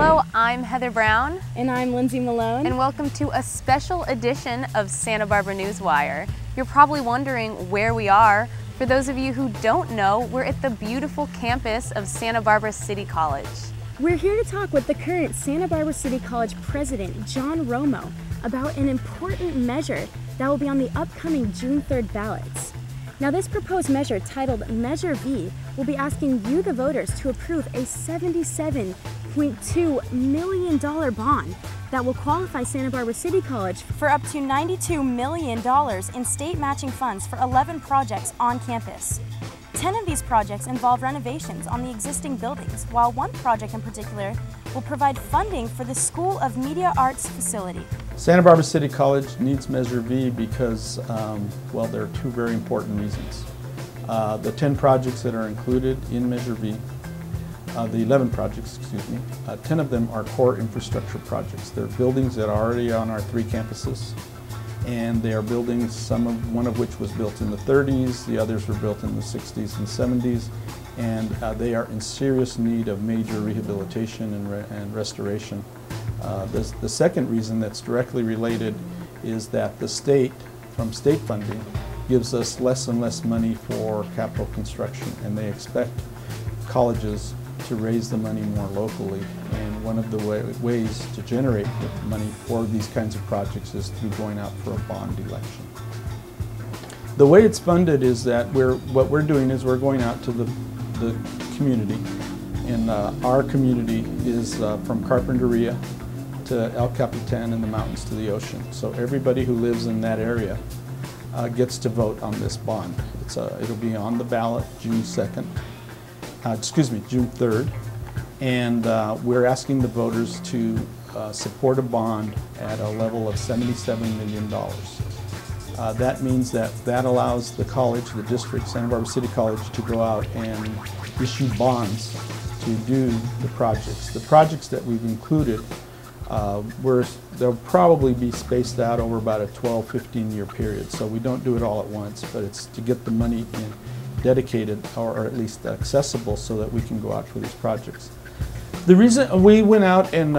Hello, I'm Heather Brown. And I'm Lindsay Malone. And welcome to a special edition of Santa Barbara Newswire. You're probably wondering where we are. For those of you who don't know, we're at the beautiful campus of Santa Barbara City College. We're here to talk with the current Santa Barbara City College president, John Romo, about an important measure that will be on the upcoming June 3rd ballots. Now, this proposed measure, titled Measure V, will be asking you, the voters, to approve a $77.2 million bond that will qualify Santa Barbara City College for up to $92 million in state matching funds for 11 projects on campus. 10 of these projects involve renovations on the existing buildings, while one project in particular will provide funding for the School of Media Arts facility. Santa Barbara City College needs Measure V because, well, there are two very important reasons. The 10 projects that are included in Measure V, the 11 projects, 10 of them are core infrastructure projects. They're buildings that are already on our 3 campuses, and they are buildings, one of which was built in the 30s, the others were built in the 60s and 70s, and they are in serious need of major rehabilitation and restoration. The second reason that's directly related is that the state, from state funding, gives us less and less money for capital construction, and they expect colleges to raise the money more locally. And one of the ways to generate money for these kinds of projects is through going out for a bond election. The way it's funded is that what we're doing is we're going out to the community, and our community is from Carpinteria to El Capitan in the mountains to the ocean. So everybody who lives in that area gets to vote on this bond. It'll be on the ballot June 3rd, and we're asking the voters to support a bond at a level of $77 million. That means that allows the college, the district, Santa Barbara City College, to go out and issue bonds to do the projects. The projects that we've included, they'll probably be spaced out over about a 12-15 year period. So we don't do it all at once, but it's to get the money dedicated, or at least accessible, so that we can go out for these projects. The reason we went out and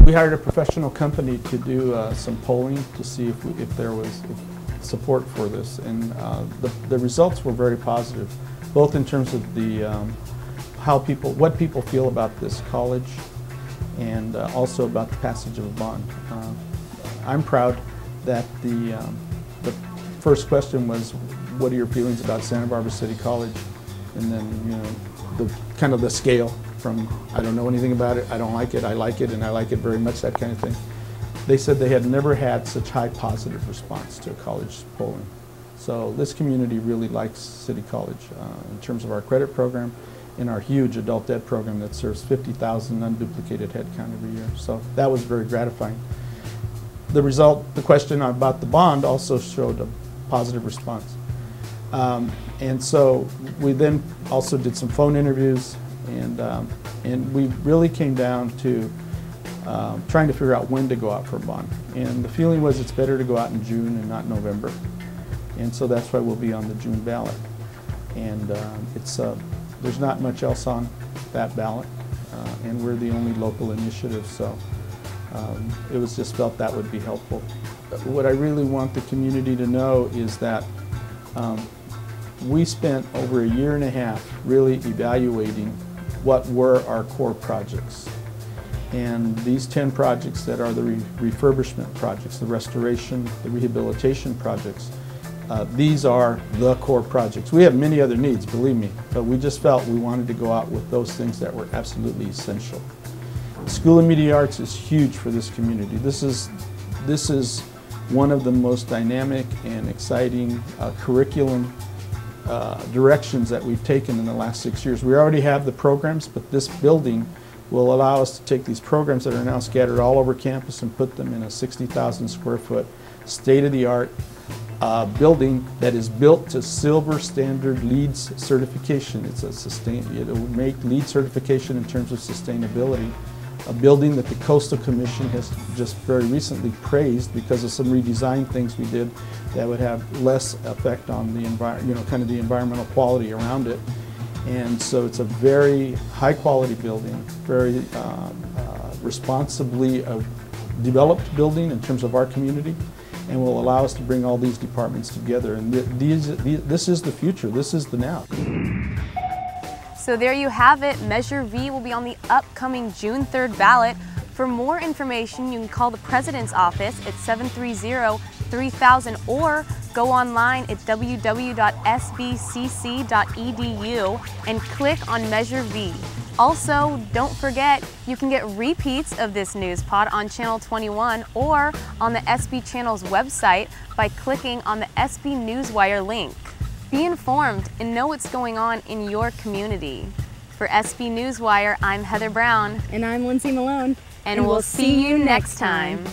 we hired a professional company to do some polling to see if there was support for this, and the results were very positive, both in terms of the what people feel about this college, and also about the passage of a bond. I'm proud that the first question was, what are your feelings about Santa Barbara City College? And then, the scale from, I don't know anything about it, I don't like it, I like it, and I like it very much, that kind of thing. They said they had never had such high positive response to college polling. So this community really likes City College in terms of our credit program and our huge adult ed program that serves 50,000 unduplicated head count every year. So that was very gratifying. The question about the bond also showed a positive response. And so we then also did some phone interviews, and we really came down to trying to figure out when to go out for a bond. And the feeling was it's better to go out in June and not November. And so that's why we'll be on the June ballot. And there's not much else on that ballot, and we're the only local initiative, so it was just felt that would be helpful. What I really want the community to know is that we spent over a year and a half really evaluating what were our core projects. And these 10 projects that are the refurbishment projects, the restoration, the rehabilitation projects, these are the core projects. We have many other needs, believe me, but we just felt we wanted to go out with those things that were absolutely essential. The School of Media Arts is huge for this community. This is one of the most dynamic and exciting curriculum directions that we've taken in the last 6 years. We already have the programs, but this building will allow us to take these programs that are now scattered all over campus and put them in a 60,000 square foot state-of-the-art building that is built to Silver Standard LEED certification. It will make LEED certification in terms of sustainability. A building that the Coastal Commission has just very recently praised because of some redesign things we did that would have less effect on the environment, the environmental quality around it. And so it's a very high quality building, very responsibly developed building in terms of our community, and will allow us to bring all these departments together. And this is the future, this is the now. So there you have it. Measure V will be on the upcoming June 3rd ballot. For more information, you can call the President's office at 730-3000 or go online at www.sbcc.edu and click on Measure V. Also, don't forget, you can get repeats of this news pod on Channel 21 or on the SB Channel's website by clicking on the SB Newswire link. Be informed and know what's going on in your community. For SB Newswire, I'm Heather Brown. And I'm Lindsay Malone. And we'll see you next time.